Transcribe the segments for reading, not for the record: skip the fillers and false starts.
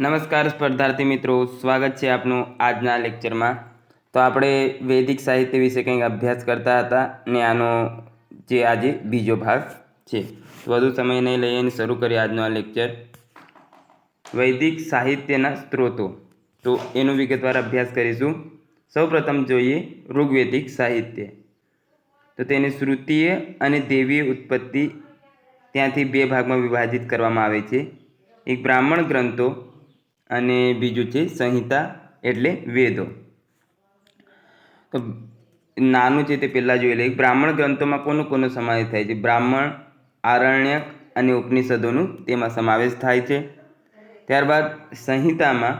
નમસ્કાર સ્પર્ધાર્થી મિત્રો, સ્વાગત છે આપનું આજના લેક્ચરમાં। તો આપણે વૈદિક સાહિત્ય વિશે કંઈક અભ્યાસ કરતા હતા ને આનો જે આજે બીજો ભાગ છે। વધુ સમય નહીં લઈએ અને શરૂ કરીએ આજનો આ લેક્ચર। વૈદિક સાહિત્યના સ્ત્રોતો, તો એનો વિગતવાર અભ્યાસ કરીશું। સૌપ્રથમ જોઈએ ઋગ્વેદિક સાહિત્ય। તો તેની શ્રુતિય અને દેવીય ઉત્પત્તિ ત્યાંથી બે ભાગમાં વિભાજિત કરવામાં આવે છે। એક બ્રાહ્મણ ગ્રંથો અને બીજું છે સંહિતા એટલે વેદો। તો નાનું છે તે પહેલાં જોઈ લઈએ। બ્રાહ્મણ ગ્રંથોમાં કોનો કોનો સમાવેશ થાય છે? બ્રાહ્મણ, આરણ્યક અને ઉપનિષદોનું તેમાં સમાવેશ થાય છે। ત્યારબાદ સંહિતામાં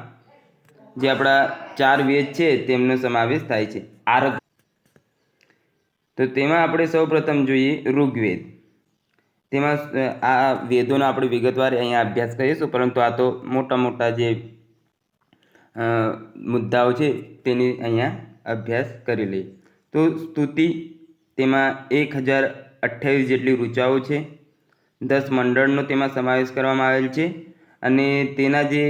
જે આપણા 4 વેદ છે તેમનો સમાવેશ થાય છે। તો તેમાં આપણે સૌપ્રથમ જોઈએ ઋગ્વેદ। તેમાં આ વેદોનો આપણે વિગતવાર અહીંયા અભ્યાસ કરીશું, પરંતુ આ તો મોટા મોટા જે મુદ્દાઓ છે તેની અહીંયા અભ્યાસ કરી લઈએ। તો સ્તુતિ, તેમાં 1028 જેટલી ઋચાઓ છે। 10 મંડળનો તેમાં સમાવેશ કરવામાં આવેલ છે અને તેના જે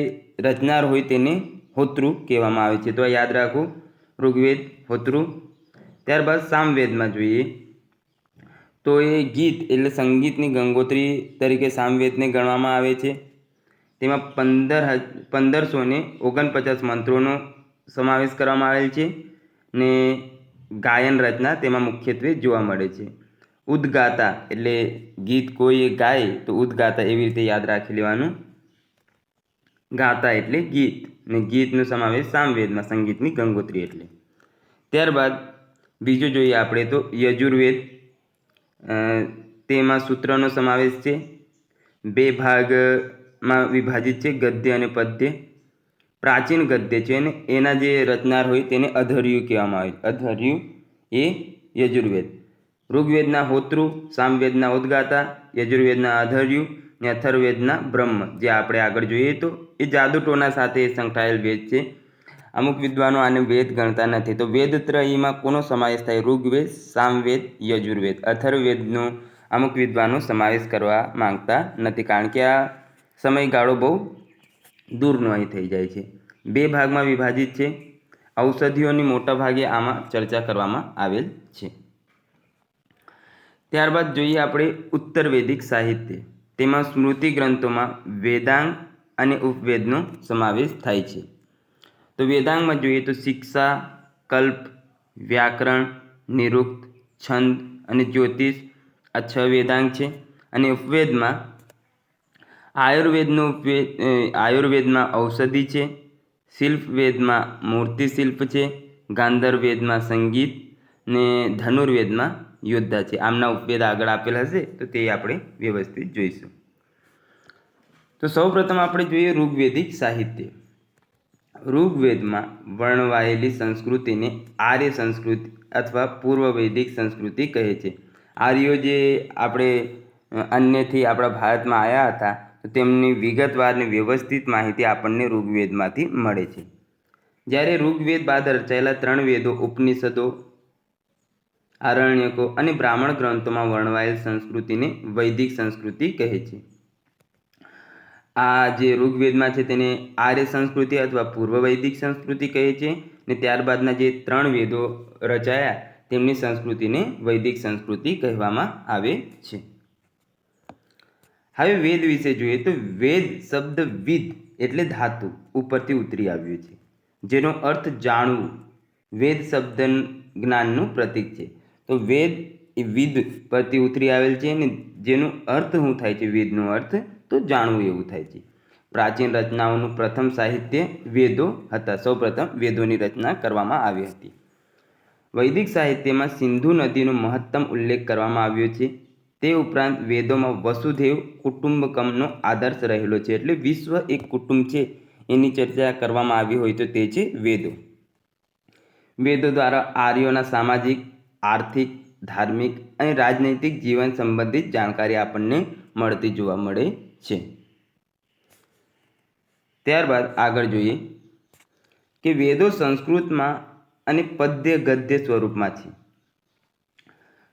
રચનાર હોય તેને હોતૃ કહેવામાં આવે છે। તો આ યાદ રાખો, ઋગ્વેદ, હોતૃ। ત્યારબાદ સામવેદમાં જોઈએ તો એ ગીત એટલે સંગીતની ગંગોત્રી તરીકે સામવેદને ગણવામાં આવે છે। તેમાં 1549 મંત્રોનો સમાવેશ કરવામાં આવેલ છે ને ગાયન રચના તેમાં મુખ્યત્વે જોવા મળે છે। ઉદ્ગાતા એટલે ગીત કોઈ ગાય તો ઉદ્ગાતા એવી રીતે યાદ રાખી લેવાનું। ગાતા એટલે ગીત ને ગીતનો સમાવેશ સામવેદમાં સંગીતની ગંગોત્રી એટલે। ત્યારબાદ બીજું જોઈએ આપણે તો યજુર્વેદ। તેમાં સૂત્રનો સમાવેશ છે। 2 ભાગમાં વિભાજિત છે, ગદ્ય અને પદ્ય। પ્રાચીન ગદ્ય છે અને એના જે રચનાર હોય તેને અધર્યુ કહેવામાં આવે છે। અધર્યુ એ યજુર્વેદ। ઋગ્વેદના હોતૃ, સામવેદના ઉદ્ગાતા, યજુર્વેદના અધર્યુ ને અથર્વવેદના બ્રહ્મ, જે આપણે આગળ જોઈએ તો એ જાદુટોના સાથે સંકળાયેલ વેદ છે। અમુક વિદ્વાનો આને વેદ ગણતા નથી। તો વેદત્રયીમાં કોનો સમાવેશ થાય? ઋગ્વેદ, સામવેદ, યજુર્વેદ। અથર્વવેદનો અમુક વિદ્વાનો સમાવેશ કરવા માંગતા નથી, કારણ કે આ સમયગાળો બહુ દૂરનો અહીં થઈ જાય છે। 2 ભાગમાં વિભાજિત છે। ઔષધિઓની મોટા ભાગે આમાં ચર્ચા કરવામાં આવેલ છે। ત્યારબાદ જોઈએ આપણે ઉત્તર વૈદિક સાહિત્ય। તેમાં સ્મૃતિ ગ્રંથોમાં વેદાંગ અને ઉપવેદનો સમાવેશ થાય છે। તો વેદાંગમાં જોઈએ તો શિક્ષા, કલ્પ, વ્યાકરણ, નિરુક્ત, છંદ અને જ્યોતિષ, આ 6 વેદાંગ છે। અને ઉપવેદમાં આયુર્વેદમાં ઔષધિ છે, શિલ્પવેદમાં મૂર્તિશિલ્પ છે, ગાંધર્વવેદમાં સંગીત ને ધનુર્વેદમાં યોદ્ધા છે। આમના ઉપવેદ આગળ આપેલ હશે તો તે આપણે વ્યવસ્થિત જોઈશું। તો સૌપ્રથમ આપણે જોઈએ ઋગ્વેદિક સાહિત્ય। ઋગ્વેદમાં વર્ણવાયેલી સંસ્કૃતિને આર્ય સંસ્કૃતિ અથવા પૂર્વ વૈદિક સંસ્કૃતિ કહે છે। આર્યો જે આપણે અન્યથી આપણા ભારતમાં આવ્યા હતા તો તેમની વિગતવાર ને વ્યવસ્થિત માહિતી આપણને ઋગ્વેદમાંથી મળે છે। જ્યારે ઋગ્વેદ બાદ રચાયેલા 3 વેદો, ઉપનિષદો, આરણ્યકો અને બ્રાહ્મણ ગ્રંથોમાં વર્ણવાયેલ સંસ્કૃતિને વૈદિક સંસ્કૃતિ કહે છે। આ જે ઋગ્વેદમાં છે તેને આર્ય સંસ્કૃતિ અથવા પૂર્વ વૈદિક સંસ્કૃતિ કહે છે ને ત્યારબાદના જે 3 વેદો રચાયા તેમની સંસ્કૃતિને વૈદિક સંસ્કૃતિ કહેવામાં આવે છે। હવે વેદ વિશે જોઈએ તો વેદ શબ્દ વિદ એટલે ધાતુ ઉપરથી ઉતરી આવ્યું છે, જેનો અર્થ જાણવું। વેદ શબ્દ જ્ઞાનનું પ્રતીક છે। તો વેદ એ વિદ પરથી ઉતરી આવેલ છે ને જેનું અર્થ શું થાય છે? વેદનો અર્થ તો જાણવું એવું થાય છે। પ્રાચીન રચનાઓનું પ્રથમ સાહિત્ય વેદો હતા। સૌપ્રથમ વેદોની રચના કરવામાં આવી હતી। વૈદિક સાહિત્યમાં સિંધુ નદીનો મહત્તમ ઉલ્લેખ કરવામાં આવ્યો છે। તે ઉપરાંત વેદોમાં વસુધૈવ કુટુંબકમનો આદર્શ રહેલો છે, એટલે વિશ્વ એક કુટુંબ છે એની ચર્ચા કરવામાં આવી હોય તો તે છે વેદો। વેદો દ્વારા આર્યોના સામાજિક, આર્થિક, ધાર્મિક અને રાજનૈતિક જીવન સંબંધિત જાણકારી આપણને મળતી જોવા મળે છે। ત્યારબાદ આગળ જોઈએ કે વેદો સંસ્કૃતમાં અને પદ્ય ગદ્ય સ્વરૂપમાં છે।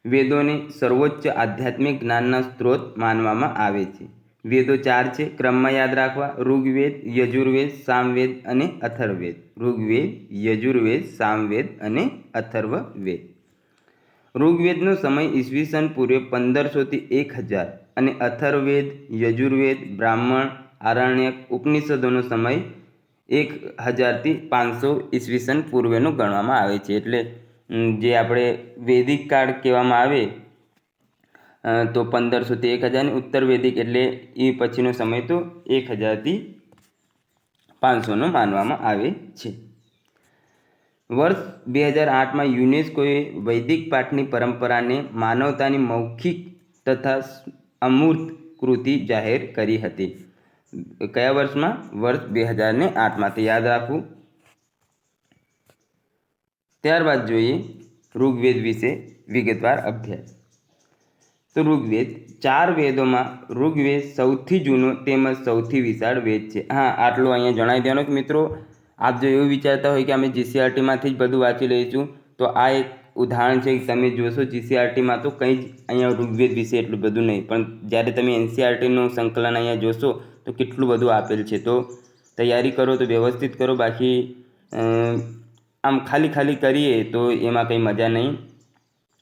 વેદોને સર્વોચ્ચ આધ્યાત્મિક જ્ઞાનના સ્ત્રોત માનવામાં આવે છે। વેદો 4 છે, ક્રમમાં યાદ રાખવા: ઋગ્વેદ, યજુર્વેદ, સામવેદ અને અથર્વવેદ. ઋગ્વેદ, યજુર્વેદ, સામવેદ અને અથર્વવેદ. ઋગ્વેદનો સમય ઈસવીસન પૂર્વે 1500 થી 1000 અને અથર્વવેદ, યજુર્વેદ, બ્રાહ્મણ, આરણ્યક, ઉપનિષદોનો સમય 1000 થી 500 ઈસવીસન પૂર્વેનો ગણવામાં આવે છે. એટલે જે આપણે વૈદિક કાળ કહેવામાં આવે તો 1500 થી 1000, અને ઉત્તર વૈદિક એટલે એ પછીનો સમય તો 1000 થી 500નો માનવામાં આવે છે. વર્ષ 2008માં યુનેસ્કોએ વૈદિક પાઠની પરંપરાને માનવતાની મૌખિક તથા અમૂર્ત કૃતિ જાહેર કરી હતી. કયા વર્ષમાં? વર્ષ 2008માં. તે યાદ રાખવું. ત્યારબાદ જોઈએ ઋગ્વેદ વિશે વિગતવાર અભ્યાસ. તો ઋગ્વેદ 4 વેદોમાં ઋગ્વેદ સૌથી જૂનો તેમજ સૌથી વિશાળ વેદ છે. હા, આટલું અહીંયા જણાવી દેવાનું કે મિત્રો, આપ જો એવું વિચારતા હોય કે અમે જીસીઆરટીમાંથી જ બધું વાંચી લઈશું, તો આ એક ઉદાહરણ છે. તમે જોશો જીસીઆરટીમાં તો કંઈ જ અહીંયા ઋગ્વેદ વિશે એટલું બધું નહીં, પણ જ્યારે તમે એનસીઆરટીનું સંકલન અહીંયા જોશો તો કેટલું બધું આપેલ છે. તો તૈયારી કરો તો વ્યવસ્થિત કરો, બાકી આમ ખાલી કરીએ તો એમાં કંઈ મજા નહીં.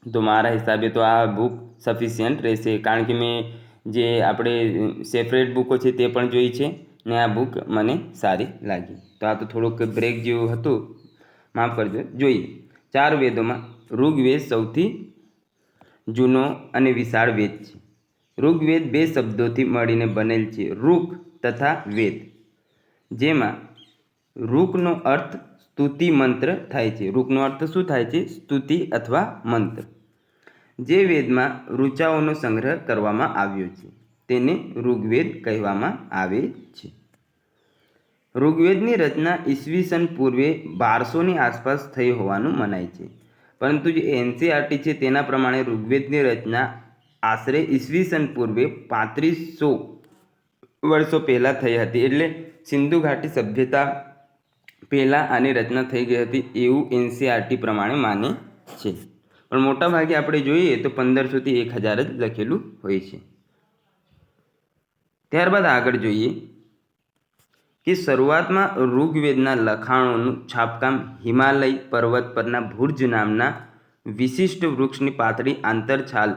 તો મારા હિસાબે તો આ બુક સફિશિયન્ટ રહેશે, કારણ કે મેં જે આપણે સેપરેટ બુકો છે તે પણ જોઈ છે ને આ બુક મને સારી લાગી. તો આ તો થોડુંક બ્રેક જેવું હતું, માફ કરજો. જોઈએ 4 વેદોમાં ઋગ્વેદ સૌથી જૂનો અને વિશાળ વેદ છે. ઋગ્વેદ 2 શબ્દોથી મળીને બનેલ છે, ઋક તથા વેદ, જેમાં ઋકનો અર્થ સ્તુતિ મંત્ર થાય છે. ઋકનો અર્થ શું થાય છે? સ્તુતિ અથવા મંત્ર. જે વેદમાં ઋચાઓનો સંગ્રહ કરવામાં આવ્યો છે તેને ઋગ્વેદ કહેવામાં આવે છે. ઋગ્વેદની રચના ઈસવીસન પૂર્વે 1200ની આસપાસ થઈ હોવાનું મનાય છે, પરંતુ જે એનસીઆરટી છે તેના પ્રમાણે ઋગ્વેદની રચના આશરે ઈસવીસન પૂર્વે 3500 વર્ષો પહેલાં થઈ હતી. એટલે સિંધુ ઘાટી સભ્યતા પહેલાં આની રચના થઈ ગઈ હતી એવું એનસીઆરટી પ્રમાણે માને છે. પણ મોટાભાગે આપણે જોઈએ તો 1500 થી 1000 જ લખેલું હોય છે. ત્યારબાદ આગળ જોઈએ કે શરૂઆતમાં ઋગ્વેદના લખાણોનું છાપકામ હિમાલય પર્વત પરના ભુર્જ નામના વિશિષ્ટ વૃક્ષની પાતળી આંતરછાલ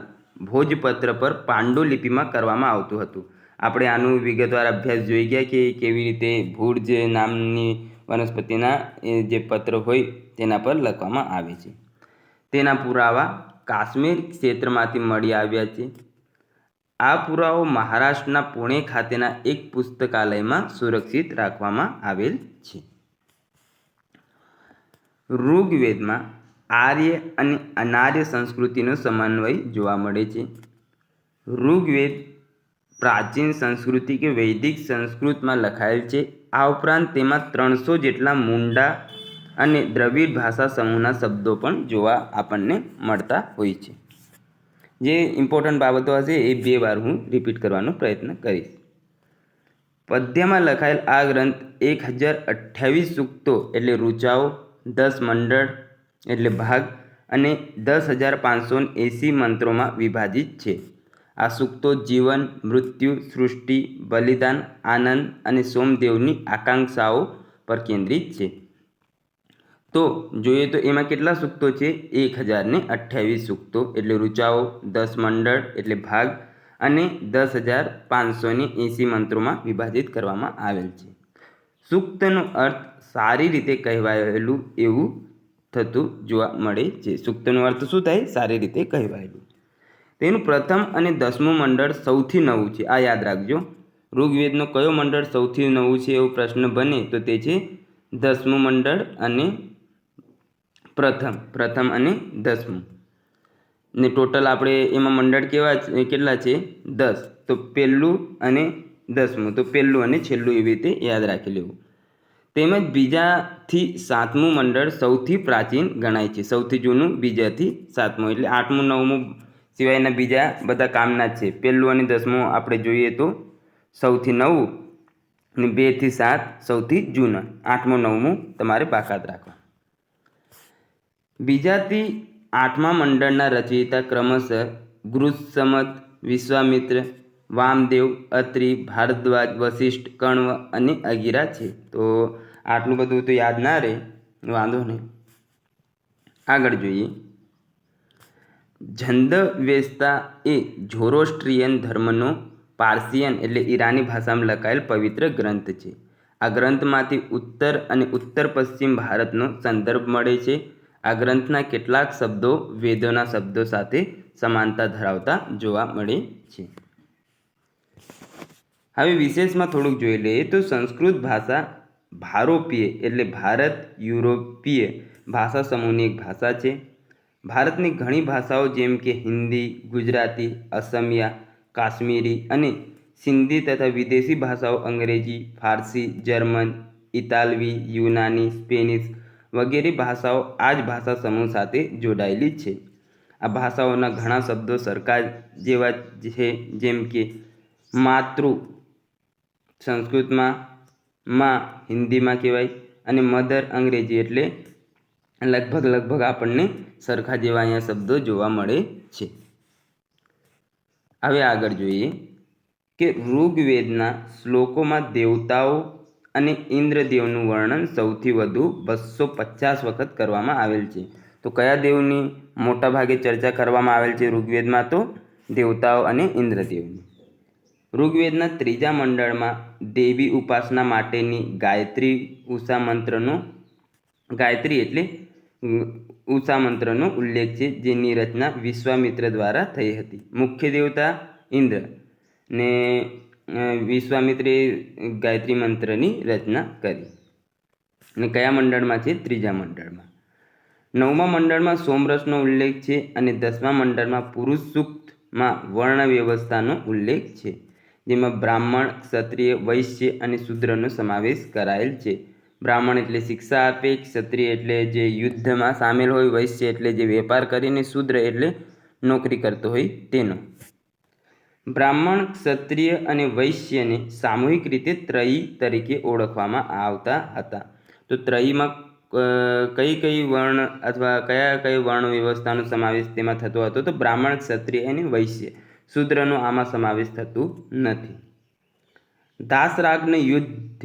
ભોજપત્ર પર પાંડુલિપિમાં કરવામાં આવતું હતું. આપણે આનું વિગતવાર અભ્યાસ જોઈ ગયા કે કેવી રીતે ભુર્જ નામની વનસ્પતિના જે પત્ર હોય તેના પર લખવામાં આવે છે. તેના પુરાવા કાશ્મીર ક્ષેત્રમાંથી મળી આવ્યા છે. આ પુરાવો મહારાષ્ટ્રના પુણે ખાતેના એક પુસ્તકાલયમાં સુરક્ષિત રાખવામાં આવેલ છે. ઋગ્વેદમાં આર્ય અને અનાર્ય સંસ્કૃતિનો સમન્વય જોવા મળે છે. ઋગ્વેદ પ્રાચીન સંસ્કૃતિ કે વૈદિક સંસ્કૃતમાં લખાયેલ છે. આ ઉપરાંત તેમાં 300 જેટલા મુંડા અને દ્રવિડ ભાષા સમૂહના શબ્દો પણ જોવા આપણને મળતા હોય છે. જે ઇમ્પોર્ટન્ટ બાબતો હશે એ 2 વાર હું રિપીટ કરવાનો પ્રયત્ન કરીશ. પદ્યમાં લખાયેલ આ ગ્રંથ 1028 સૂક્તો એટલે ઋચાઓ, 10 મંડળ એટલે ભાગ અને 10,580 મંત્રોમાં વિભાજિત છે. આ સૂક્તો જીવન, મૃત્યુ, સૃષ્ટિ, બલિદાન, આનંદ અને સોમદેવની આકાંક્ષાઓ પર કેન્દ્રિત છે. તો જોઈએ તો એમાં કેટલા સૂક્તો છે? 1028 સૂક્તો એટલે ઋચાઓ, 10 મંડળ એટલે ભાગ અને 10,580 મંત્રોમાં વિભાજિત કરવામાં આવેલ છે. સૂક્તનો અર્થ સારી રીતે કહેવાયેલું એવું થતું જોવા મળે છે. સૂક્તનો અર્થ શું થાય? સારી રીતે કહેવાયેલું. તેનું પ્રથમ અને 10મું મંડળ સૌથી નવું છે. આ યાદ રાખજો. ઋગ્વેદનો કયો મંડળ સૌથી નવું છે એવો પ્રશ્ન બને તો તે છે 10મું મંડળ અને પ્રથમ અને 10મું. ને ટોટલ આપણે એમાં મંડળ કેટલા છે? 10. તો પહેલું અને 10મું, તો પહેલું અને છેલ્લું એવી રીતે યાદ રાખી લેવું. તેમજ બીજાથી 7મું મંડળ સૌથી પ્રાચીન ગણાય છે. સૌથી જૂનું બીજાથી 7મું, એટલે 8મું 9મું સિવાયના બીજા બધા કામના જ છે. પહેલું અને 10મું આપણે જોઈએ તો સૌથી નવું અને 2 થી 7 સૌથી જૂના. 8મું 9મું તમારે બાકાત રાખવા. બીજાથી 8મા મંડળના રચયિતા ક્રમશઃ ગૃત્સમત, વિશ્વામિત્ર, વામદેવ, અત્રિ, ભારદ્વાજ, વશિષ્ઠ, કણ્વ અને અગિરા છે. તો આટલું બધું તો યાદ ના રહે, વાંધો નહીં. આગળ જોઈએ. ઝંદવેસ્તા એ ઝોરોસ્ટ્રિયન ધર્મનો પાર્સિયન એટલે ઈરાની ભાષામાં લખાયેલ પવિત્ર ગ્રંથ છે. આ ગ્રંથમાંથી ઉત્તર અને ઉત્તર પશ્ચિમ ભારતનો સંદર્ભ મળે છે. આ ગ્રંથના કેટલાક શબ્દો વેદોના શબ્દો સાથે સમાનતા ધરાવતા જોવા મળે છે. હવે વિશેષમાં થોડુંક જોઈ લઈએ તો સંસ્કૃત ભાષા ભારોપીય એટલે ભારત યુરોપીય ભાષા સમૂહની એક ભાષા છે. ભારતની ઘણી ભાષાઓ જેમ કે હિન્દી, ગુજરાતી, અસમિયા, કાશ્મીરી અને સિંધી તથા વિદેશી ભાષાઓ અંગ્રેજી, ફારસી, જર્મન, ઇતાલવી, યુનાની, સ્પેનિશ વગેરે ભાષાઓ આ જ ભાષા સમૂહ સાથે જોડાયેલી છે. આ ભાષાઓના ઘણા શબ્દો સરકાર જેવા છે, જેમ કે માતૃ સંસ્કૃતમાં, માં હિન્દીમાં કહેવાય અને મધર અંગ્રેજી એટલે લગભગ આપણને સરખા જેવા અહીંયા શબ્દો જોવા મળે છે. હવે આગળ જોઈએ કે ઋગ્વેદના શ્લોકોમાં દેવતાઓ અને ઇન્દ્રદેવનું વર્ણન સૌથી વધુ 250 વખત કરવામાં આવેલ છે. તો કયા દેવની મોટા ભાગે ચર્ચા કરવામાં આવેલ છે ઋગ્વેદમાં? તો દેવતાઓ અને ઇન્દ્રદેવની. ઋગ્વેદના ત્રીજા મંડળમાં દેવી ઉપાસના માટેની ગાયત્રી ઉષા મંત્રનો ઉલ્લેખ છે, જેની રચના વિશ્વામિત્ર દ્વારા થઈ હતી. મુખ્ય દેવતા ઇન્દ્ર ને વિશ્વામિત્રે ગાયત્રી મંત્રની રચના કરી. અને કયા મંડળમાં છે? ત્રીજા મંડળમાં. 9મા મંડળમાં સોમરસનો ઉલ્લેખ છે અને 10મા મંડળમાં પુરુષ સૂક્તમાં વર્ણ વ્યવસ્થાનો ઉલ્લેખ છે, જેમાં બ્રાહ્મણ, ક્ષત્રિય, વૈશ્ય અને શૂદ્રનો સમાવેશ કરાયેલ છે. બ્રાહ્મણ એટલે શિક્ષા આપે, ક્ષત્રિય એટલે જે યુદ્ધમાં સામેલ હોય, વૈશ્ય એટલે જે વેપાર કરીને, શૂદ્ર એટલે નોકરી કરતો હોય તેનો. બ્રાહ્મણ, ક્ષત્રિય અને વૈશ્યને સામૂહિક રીતે ત્રયી તરીકે ઓળખવામાં આવતા હતા. તો ત્રયીમાં કઈ વર્ણ અથવા કઈ વર્ણ વ્યવસ્થાનો સમાવેશ તેમાં થતો હતો? તો બ્રાહ્મણ, ક્ષત્રિય અને વૈશ્ય. શૂદ્રનો આમાં સમાવેશ થતું નથી. દાસરાગનું યુદ્ધ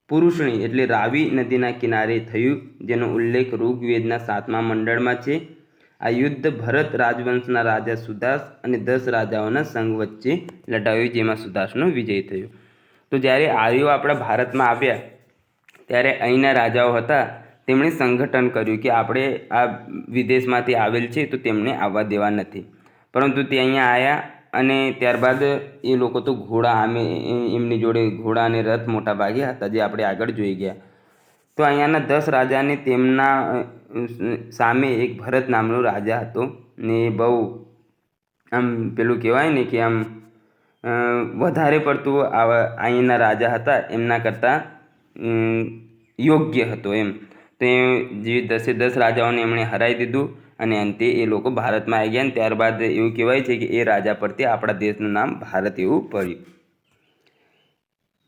પુરુષણી એટલે રાવી નદીના કિનારે થયું, જેનો ઉલ્લેખ ઋગ્વેદના 7મા મંડળમાં છે. આ યુદ્ધ ભરત રાજવંશના રાજા સુદાસ અને 10 રાજાઓના સંઘ વચ્ચે લડાયું, જેમાં સુદાસનો વિજય થયો. તો જ્યારે આર્યો આપણા ભારતમાં આવ્યા ત્યારે અહીંના રાજાઓ હતા, તેમણે સંગઠન કર્યું કે આપણે આ વિદેશમાંથી આવેલ છે તો તેમને આવવા દેવા નથી. પરંતુ તે અહીંયા આવ્યા અને ત્યારબાદ એ લોકો તો ઘોડા એમની જોડે ઘોડા અને રથ મોટા ભાગે હતા, જે આપણે આગળ જોઈ ગયા. તો અહીંયાના 10 રાજાને તેમના સામે એક ભરત નામનો રાજા હતો ને એ બહુ આમ પેલું કહેવાય ને કે આમ વધારે પડતું અહીંના રાજા હતા એમના કરતાં યોગ્ય હતો એમ. તો જે 10 રાજાઓને એમણે હરાવી દીધું અને અંતે એ લોકો ભારતમાં આવી ગયા. અને ત્યારબાદ એવું કહેવાય છે કે એ રાજા પરથી આપણા દેશનું નામ ભારત એવું પડ્યું.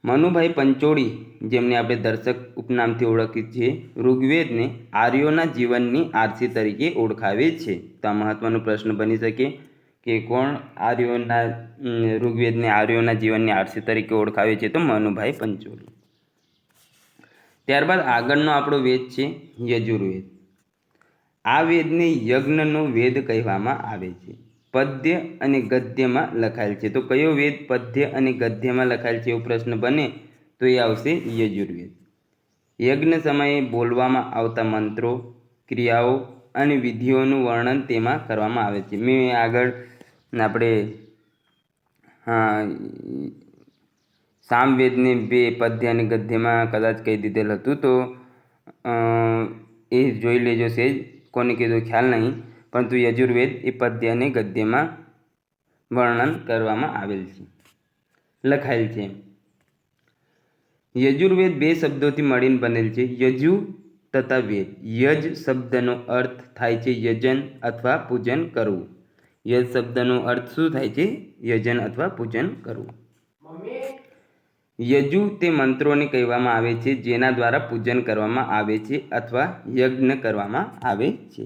મનુભાઈ પંચોળી, જેમને આપણે દર્શક ઉપનામથી ઓળખીએ છીએ, ઋગ્વેદને આર્યોના જીવનની આરસી તરીકે ઓળખાવે છે. તો આ મહત્વનો પ્રશ્ન બની શકે કે કોણ ઋગ્વેદને આર્યોના જીવનની આરસી તરીકે ઓળખાવે છે? તો મનુભાઈ પંચોળી. ત્યારબાદ આગળનો આપણો વેદ છે યજુર્વેદ. આ વેદને યજ્ઞનો વેદ કહેવામાં આવે છે. પદ્ય અને ગદ્યમાં લખાયેલ છે. તો કયો વેદ પદ્ય અને ગદ્યમાં લખાયેલ છે એવો પ્રશ્ન બને તો એ આવશે યજુર્વેદ. યજ્ઞ સમયે બોલવામાં આવતા મંત્રો, ક્રિયાઓ અને વિધિઓનું વર્ણન તેમાં કરવામાં આવે છે. મેં આગળ આપણે સામવેદને 2 પદ્ય અને ગદ્યમાં કદાચ કહી દીધેલ હતું, તો એ જોઈ લેજો સેજ. કોને કીધું ખ્યાલ નહીં, પરંતુ યજુર્વેદ એ પદ્ય અને ગદ્યમાં વર્ણન કરવામાં આવેલ છે, લખાયેલ છે. યજુર્વેદ 2 શબ્દોથી મળીને બનેલ છે, યજુ તથા વેદ. યજ શબ્દનો અર્થ થાય છે યજન અથવા પૂજન કરવું. યજ શબ્દનો અર્થ શું થાય છે? યજન અથવા પૂજન કરવું. યજુ તે મંત્રોને કહેવામાં આવે છે જેના દ્વારા પૂજન કરવામાં આવે છે અથવા યજ્ઞ કરવામાં આવે છે.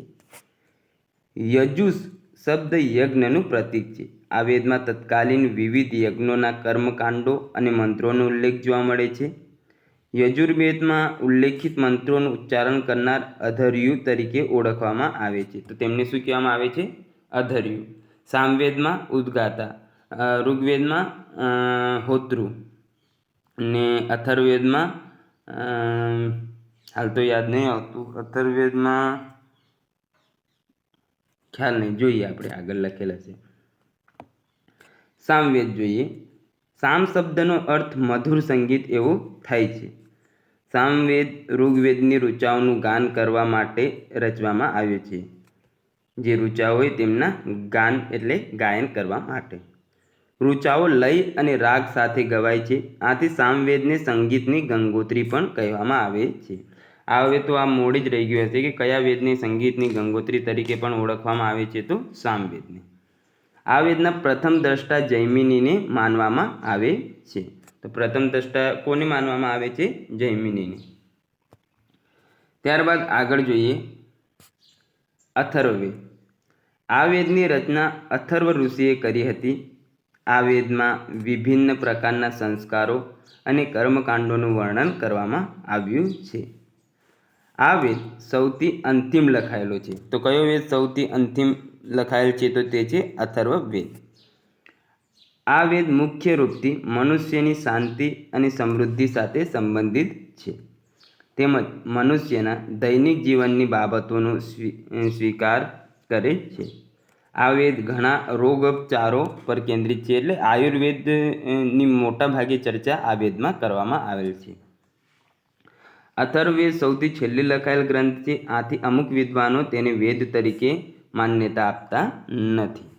યજુષ શબ્દ યજ્ઞનું પ્રતીક છે. આ વેદમાં તત્કાલીન વિવિધ યજ્ઞોના કર્મકાંડો અને મંત્રોનો ઉલ્લેખ જોવા મળે છે. યજુર્વેદમાં ઉલ્લેખિત મંત્રોનું ઉચ્ચારણ કરનાર અધર્યુ તરીકે ઓળખવામાં આવે છે. તો તેમને શું કહેવામાં આવે છે? અધર્યુ. સામવેદમાં ઉદ્ગાતા, ઋગ્વેદમાં હોતૃ ને અથર્વવેદમાં હાલ તો યાદ નહીં આવતું, અથર્વવેદમાં ખ્યાલ નહીં, જોઈએ આપણે આગળ લખેલા છે. સામવેદ જોઈએ. સામ શબ્દનો અર્થ મધુર સંગીત એવો થાય છે. સામવેદ ઋગ્વેદની ઋચાઓનું ગાન કરવા માટે રચવામાં આવ્યો છે. જે ઋચાઓ હોય તેમના ગાન એટલે ગાયન કરવા માટે. ઋચાઓ લય અને રાગ સાથે ગવાય છે. આથી સામવેદને સંગીતની ગંગોત્રી પણ કહેવામાં આવે છે. આ હવે તો આ મોડી જ રહી ગયું હશે કે કયા વેદને સંગીતની ગંગોત્રી તરીકે પણ ઓળખવામાં આવે છે, તો સામવેદને. આ વેદના પ્રથમ દ્રષ્ટા જૈમિનીને માનવામાં આવે છે. તો પ્રથમ દ્રષ્ટા કોને માનવામાં આવે છે? જૈમિનીને. ત્યારબાદ આગળ જોઈએ અથર્વવેદ. આ વેદની રચના અથર્વ ઋષિએ કરી હતી. આ વેદમાં વિભિન્ન પ્રકારના સંસ્કારો અને કર્મકાંડોનું વર્ણન કરવામાં આવ્યું છે. આ વેદ સૌથી અંતિમ લખાયેલો છે. તો કયો વેદ સૌથી અંતિમ લખાયેલ છે? તો તે છે અથર્વવેદ. આ વેદ મુખ્ય રૂપથી મનુષ્યની શાંતિ અને સમૃદ્ધિ સાથે સંબંધિત છે, તેમજ મનુષ્યના દૈનિક જીવનની બાબતોનો સ્વીકાર કરે છે. આ વેદ ઘણા રોગોપચારો પર કેન્દ્રિત છે, એટલે આયુર્વેદની મોટા ભાગે ચર્ચા આ વેદમાં કરવામાં આવેલ છે. અથર્વવેદ સૌથી છેલ્લે લખાયેલ ગ્રંથ છે. આથી અમુક વિદ્વાનો તેને વેદ તરીકે માન્યતા આપતા નથી.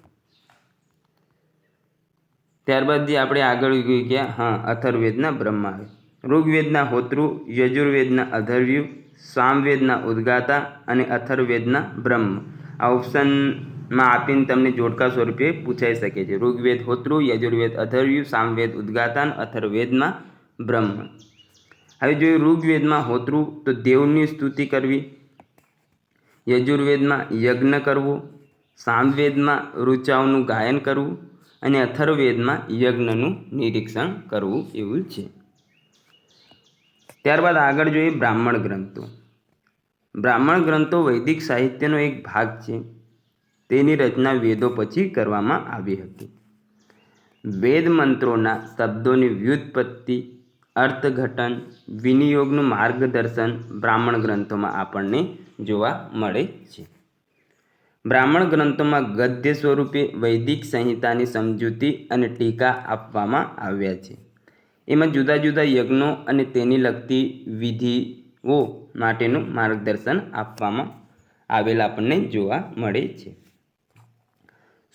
ત્યારબાદ જે આપણે આગળ ગયા, અથર્વવેદના બ્રહ્મા આવે. ઋગ્વેદના હોતૃ, યજુર્વેદના અધર્યુ, સામવેદના ઉદ્ગાતા અને અથર્વવેદના બ્રહ્મ. આ ઓપ્શનમાં આપીને તમને જોડકા સ્વરૂપે પૂછાઈ શકે છે. ઋગ્વેદ હોતૃ, યજુર્વેદ અધર્યુ, સામવેદ ઉદ્ગાતા અને અથર્વવેદમાં બ્રહ્મ. હવે જોઈએ ઋગ્વેદમાં હોતૃ તો દેવની સ્તુતિ કરવી, યજુર્વેદમાં યજ્ઞ કરવો, સામવેદમાં ઋચાઓનું ગાયન કરવું અને અથર્વવેદમાં યજ્ઞનું નિરીક્ષણ કરવું એવું છે. ત્યારબાદ આગળ જોઈએ બ્રાહ્મણ ગ્રંથો. બ્રાહ્મણ ગ્રંથો વૈદિક સાહિત્યનો એક ભાગ છે. તેની રચના વેદો પછી કરવામાં આવી હતી. વેદ મંત્રોના શબ્દોની વ્યુત્પત્તિ, અર્થઘટન, વિનિયોગનું માર્ગદર્શન બ્રાહ્મણ ગ્રંથોમાં આપણને જોવા મળે છે. બ્રાહ્મણ ગ્રંથોમાં ગદ્ય સ્વરૂપે વૈદિક સંહિતાની સમજૂતી અને ટીકા આપવામાં આવ્યા છે. એમાં જુદા જુદા યજ્ઞો અને તેની લગતી વિધિઓ માટેનું માર્ગદર્શન આપવામાં આવેલ આપણને જોવા મળે છે.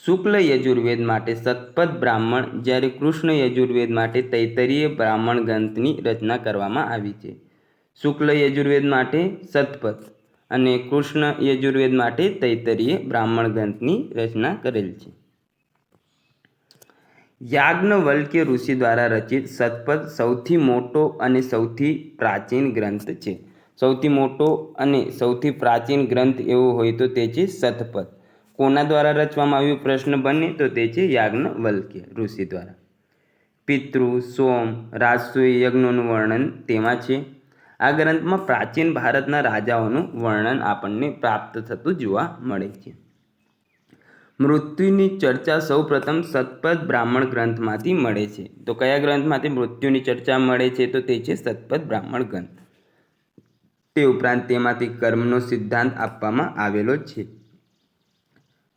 શુક્લ યજુર્વેદ માટે શતપથ બ્રાહ્મણ, જ્યારે કૃષ્ણ યજુર્વેદ માટે તૈત્તરીય બ્રાહ્મણ ગ્રંથની રચના કરવામાં આવી છે. શુક્લ યજુર્વેદ માટે શતપથ અને કૃષ્ણ યજુર્વેદ માટે તૈત્તરીય બ્રાહ્મણ ગ્રંથની રચના કરેલ છે. યાજ્ઞવલ્ક્ય ઋષિ દ્વારા રચિત શતપથ સૌથી મોટો અને સૌથી પ્રાચીન ગ્રંથ છે. સૌથી મોટો અને સૌથી પ્રાચીન ગ્રંથ એવો હોય તો તે છે શતપથ. કોના દ્વારા રચવામાં આવ્યું પ્રશ્ન બને તો તે છે યાજ્ઞવલ્ક્ય ઋષિ દ્વારા. પિતૃ, સોમ, રાજસૂય યજ્ઞોનું વર્ણન તેમાં છે. આ ગ્રંથમાં પ્રાચીન ભારતના રાજાઓનું વર્ણન આપણને પ્રાપ્ત થતું જોવા મળે છે. મૃત્યુની ચર્ચા સૌપ્રથમ શતપથ બ્રાહ્મણ ગ્રંથમાંથી મળે છે. તો કયા ગ્રંથમાંથી મૃત્યુની ચર્ચા મળે છે? તો તે છે શતપથ બ્રાહ્મણ ગ્રંથ. તે ઉપરાંત તેમાંથી કર્મનો સિદ્ધાંત આપવામાં આવેલો છે.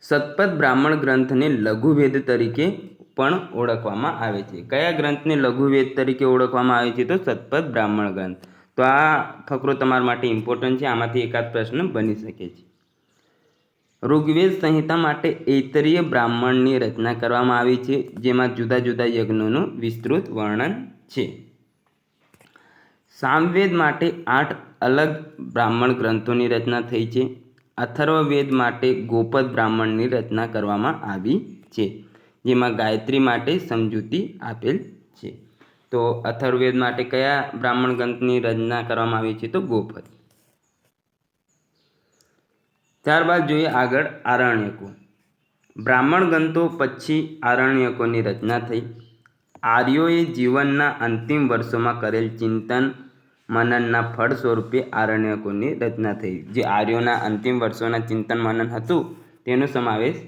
શતપથ બ્રાહ્મણ ગ્રંથને લઘુવેદ તરીકે પણ ઓળખવામાં આવે છે. કયા ગ્રંથને લઘુવેદ તરીકે ઓળખવામાં આવે છે? તો શતપથ બ્રાહ્મણ ગ્રંથ. તો આ ફકરો તમારા માટે ઇમ્પોર્ટન્ટ છે. આમાંથી એકાદ પ્રશ્ન બની શકે છે. ઋગ્વેદ સંહિતા માટે ઐતરીય બ્રાહ્મણની રચના કરવામાં આવી છે, જેમાં જુદા જુદા યજ્ઞોનું વિસ્તૃત વર્ણન છે. સામવેદ માટે 8 અલગ બ્રાહ્મણ ગ્રંથોની રચના થઈ છે. અથર્વવેદ માટે ગોપદ બ્રાહ્મણની રચના કરવામાં આવી છે, જેમાં ગાયત્રી માટે સમજૂતી આપેલ છે. તો અથર્વવેદ માટે કયા બ્રાહ્મણ ગ્રંથની રચના કરવામાં આવી છે? તો ગોપદ. ત્યારબાદ જોઈએ આગળ આરણ્યકો. બ્રાહ્મણ ગ્રંથો પછી આરણ્યકોની રચના થઈ. આર્યોએ જીવનના અંતિમ વર્ષોમાં કરેલ ચિંતન મનનના ફળ સ્વરૂપે આરણ્યકોની રચના થઈ. જે આર્યોના અંતિમ વર્ષોના ચિંતન મનન હતું તેનો સમાવેશ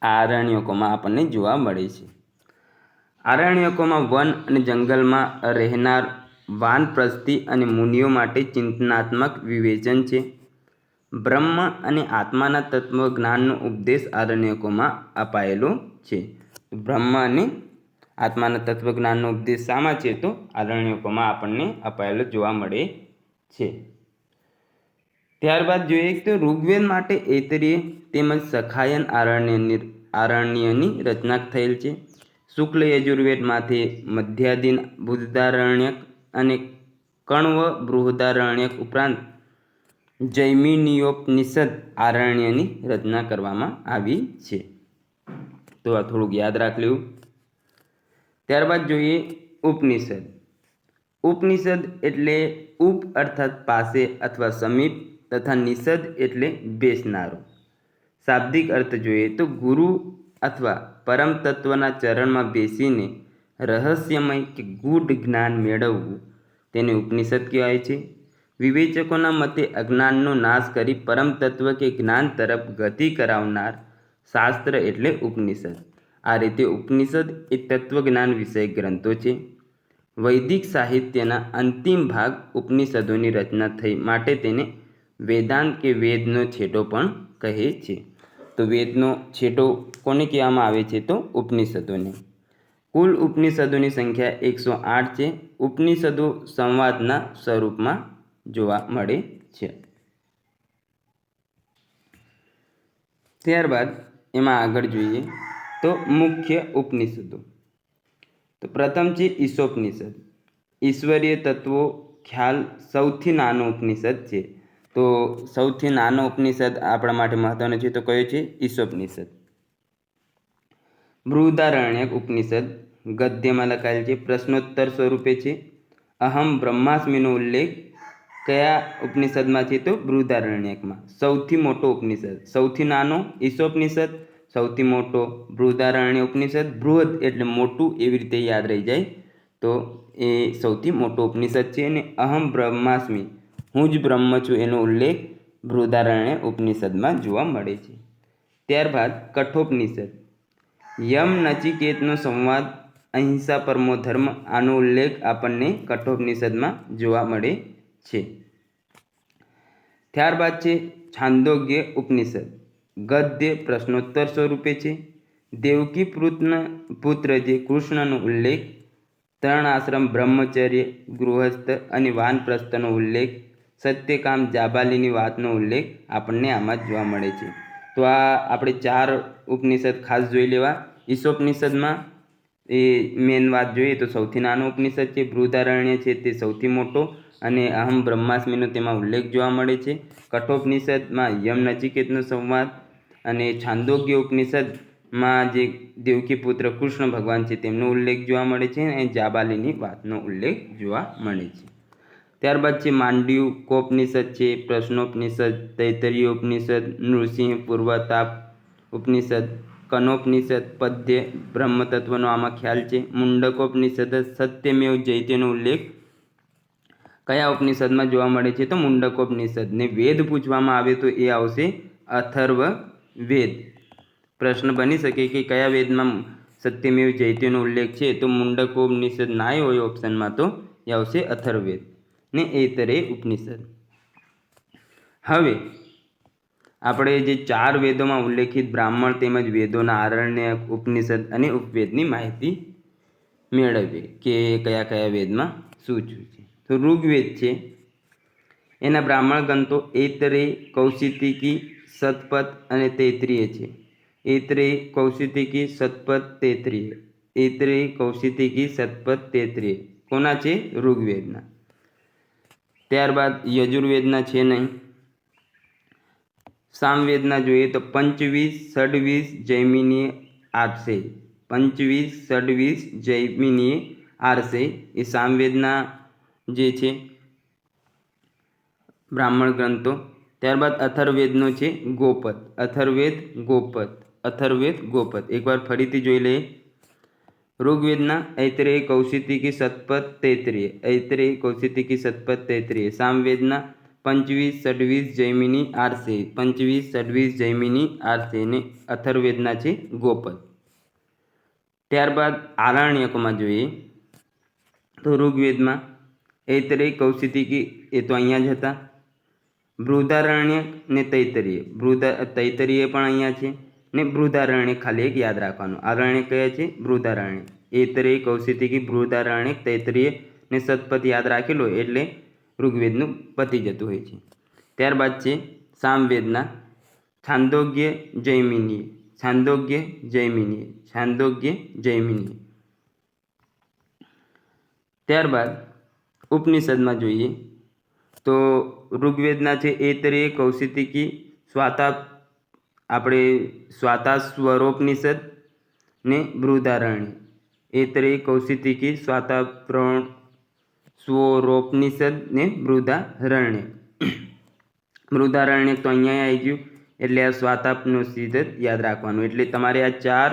આરણ્યકોમાં આપણને જોવા મળે છે. આરણ્યકોમાં વન અને જંગલમાં રહેનાર વાનપ્રસ્થી અને મુનિઓ માટે ચિંતનાત્મક વિવેચન છે. બ્રહ્મ અને આત્માના તત્વજ્ઞાનનો ઉપદેશ આરણ્યકોમાં અપાયેલો છે. બ્રહ્મ અને આત્માના તત્વજ્ઞાનનો ઉપદેશ શામાં છે? તો આરણ્યકોમાં આપણને અપાયેલો જોવા મળે છે. ત્યારબાદ જોઈએ તો ઋગ્વેદ માટે ઐતરેય તેમજ સખાયન આરણ્યની રચના થયેલ છે. શુક્લ યજુર્વેદમાંથી મધ્યાદીન બૃહદારણ્યક અને કણ્વ બૃહદારણ્યક ઉપરાંત જૈમિનીયોપનિષદ આરણ્યની રચના કરવામાં આવી છે. તો આ થોડુંક યાદ રાખ લેવું. ત્યારબાદ જોઈએ ઉપનિષદ. ઉપનિષદ એટલે ઉપ અર્થાત પાસે અથવા સમીપ તથા નિષદ એટલે બેસનારો. શાબ્દિક અર્થ જોઈએ તો ગુરુ અથવા પરમ તત્વના ચરણમાં બેસીને રહસ્યમય કે ગૂઢ જ્ઞાન મેળવવું તેને ઉપનિષદ કહેવાય છે. વિવેચકોના મતે અજ્ઞાનનો નાશ કરી પરમ તત્વ કે જ્ઞાન તરફ ગતિ કરાવનાર શાસ્ત્ર એટલે ઉપનિષદ. આ રીતે ઉપનિષદ એ તત્વજ્ઞાન વિષયક ગ્રંથો છે. વૈદિક સાહિત્યના અંતિમ ભાગ ઉપનિષદોની રચના થઈ માટે તેને વેદાંત કે વેદનો છેટો પણ કહે છે. તો વેદનો છેટો કોને કહેવામાં આવે છે? તો ઉપનિષદોને. કુલ ઉપનિષદોની સંખ્યા 108 છે. ઉપનિષદો સંવાદના સ્વરૂપમાં જોવા મળે છે. ત્યારબાદ એમાં આગળ જોઈએ તો મુખ્ય ઉપનિષદો. તો પ્રથમ છે ઈશોપનિષદ. ઈશ્વરીય તત્વો ખ્યાલ સૌથી નાનો ઉપનિષદ છે. તો સૌથી નાનો ઉપનિષદ આપણા માટે મહત્વનો છે તો કયો છે? ઈશોપનિષદ. બૃહદારણ્યક ઉપનિષદ ગદ્યમાં લખાયેલ છે, પ્રશ્નોત્તર સ્વરૂપે છે. અહમ બ્રહ્માસ્મિનો ઉલ્લેખ કયા ઉપનિષદમાં છે? તો બૃહદારણ્યકમાં. સૌથી મોટો ઉપનિષદ. સૌથી નાનો ઈશોપનિષદ, સૌથી મોટો બૃહદારણ્ય ઉપનિષદ. બૃહદ એટલે મોટું, એવી રીતે યાદ રહી જાય. તો એ સૌથી મોટો ઉપનિષદ છે. અને અહમ બ્રહ્માસ્મિ, હું જ બ્રહ્મ છું, એનો ઉલ્લેખ બૃહદારણ્ય ઉપનિષદમાં જોવા મળે છે. ત્યારબાદ કઠોપનિષદ. યમ નચિકેતનો સંવાદ, અહિંસા પરમો ધર્મ, આનો ઉલ્લેખ આપણને કઠોપનિષદમાં જોવા મળે છે. ત્યારબાદ છે છાંદોગ્ય ઉપનિષદ. ગદ્ય પ્રશ્નોત્તર સ્વરૂપે છે. દેવકી પુત્ર જે કૃષ્ણનો ઉલ્લેખ, 3 આશ્રમ બ્રહ્મચર્ય, ગૃહસ્થ અને વાનપ્રસ્થનો ઉલ્લેખ, સત્યકામ જાબાલીની વાતનો ઉલ્લેખ આપણને આમાં જ જોવા મળે છે. તો આ આપણે 4 ઉપનિષદ ખાસ જોઈ લેવા. ઈશોપનિષદમાં એ મેન વાત જોઈએ તો સૌથી નાનો ઉપનિષદ છે. બૃહદારણ્ય છે તે સૌથી મોટો અને અહમ બ્રહ્માસ્મિનો તેમાં ઉલ્લેખ જોવા મળે છે. કઠોપનિષદમાં યમ નચિકેતનો સંવાદ અને છાંદોગ્ય ઉપનિષદમાં જે દેવકી પુત્ર કૃષ્ણ ભગવાન છે તેમનો ઉલ્લેખ જોવા મળે છે અને જાબાલીની વાતનો ઉલ્લેખ જોવા મળે છે. ત્યારબાદ છે માંડ્યુકોપનિષદ છે, પ્રશ્નોપનિષદ, તૈત્તરીયોપનિષદ, નૃસિંહ પૂર્વતાપ ઉપનિષદ, કનોપનિષદ પદ્ય બ્રહ્મતત્વનો આમાં ખ્યાલ છે. મુંડકોપનિષદ સત્યમેવ જયતેનો ઉલ્લેખ કયા ઉપનિષદમાં જોવા મળે છે? તો મુંડકોપનિષદ. ને વેદ પૂછવામાં આવે તો એ આવશે અથર્વવેદ. પ્રશ્ન બની શકે કે કયા વેદમાં સત્યમેવ જયતેનો ઉલ્લેખ છે? તો મુંડકોપનિષદ ના હોય ઓપ્શનમાં તો એ આવશે અથર્વવેદ ને ઐતરેય ઉપનિષદ. હવે આપણે જે 4 વેદોમાં ઉલ્લેખિત બ્રાહ્મણ તેમજ વેદોના આરણ્યક, ઉપનિષદ અને ઉપવેદની માહિતી મેળવીએ કે કયા કયા વેદમાં શું શું છે. તો ઋગ્વેદ છે એના બ્રાહ્મણ ગ્રંથો ઐતરેય, કૌશિતિકી, શતપથ અને તૈત્રીય છે. ઐતરેય, કૌશિતિકી, શતપથ, તૈત્રીય. ઐતરેય, કૌશિતિકી, શતપથ, તૈત્રીય કોના છે? ઋગ્વેદના. ત્યારબાદ યજુર્વેદના છે નહીં. સામવેદના જોઈએ તો 25, 26 જૈમિનીય, 800. 25, 26 જૈમિનીય, 800 એ સામવેદના જે છે બ્રાહ્મણ ગ્રંથો. ત્યારબાદ અથર્વવેદનો છે ગોપદ. અથર્વવેદ, ગોપદ અથર્વવેદ ગોપદ. એકવાર ફરીથી જોઈ લઈએ. ऋग्वेदना ऐतरेय कौशिकी शतपथ तैतरीय, ऐतरेय कौशिकी शतपथ तैतरीय. सामवेदना 25 26 जैमिनी आरसे, 25 26 जैमिनी आरसे ने अथर्ववेदना છે ગોપદ. ત્યારબાદ આરણ્યકમાં જોઈએ તો ઋગ્વેદમાં ऐतरेय कौशिकी એ તો અહીંયા જ હતા. બૃહદારણ્યક ને તૈતરીય, તૈતરીય પણ અહીંયા છે ને બૃહદારણ્યક ખાલી એક યાદ રાખવાનું. આરણ્યક કયા છે? બૃહદારણ્યક. ऐतरेय कौशिकी બૃહદારણ્યક તૈતરીય ને શતપથ યાદ રાખેલો એટલે ઋગ્વેદનું પતી જતું હોય છે. ત્યારબાદ છે સામવેદના છાંદોગ્ય જૈમિનીય, છાંદોગ્ય જૈમિનીય, છાંદોગ્ય જૈમિનીય. ત્યારબાદ ઉપનિષદમાં જોઈએ તો ઋગ્વેદના છે ऐतरेय कौशिकी સ્વાતા, આપણે સ્વાતાસ્વરોપનિષદ ને બૃહદારણ્ય. ऐतरेय कौशिकी સ્વાતા સ્વરોપનિષદ ને બૃહદારણ્ય. બૃહદારણ્ય તો અહીંયા આવી ગયું એટલે આ સ્વાતાપનિષદ યાદ રાખવાનું. એટલે તમારે આ 4,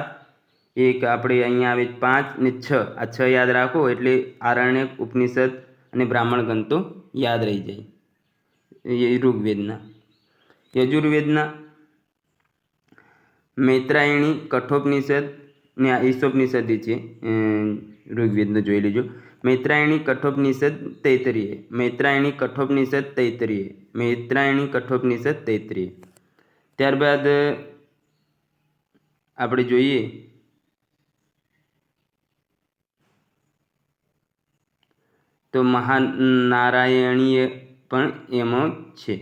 એક આપણે અહીંયા આવે 5 ને 6, આ 6 યાદ રાખો એટલે આરણ્યક, ઉપનિષદ અને બ્રાહ્મણ ગ્રંથો યાદ રહી જાય ઋગ્વેદના. યજુર્વેદના મૈત્રાયણી કઠોપનિષદ ને આ ઈશોપનિષદ છે. ઋગ્વેદનું જોઈ લેજો. મૈત્રાયણી કઠોપનિષદ તૈતરીય, મૈત્રાયણી કઠોપનિષદ તૈતરીય, મૈત્રાયણી કઠોપનિષદ તૈતરીય. ત્યારબાદ આપણે જોઈએ તો મહાનારાયણીય પણ એમાં છે.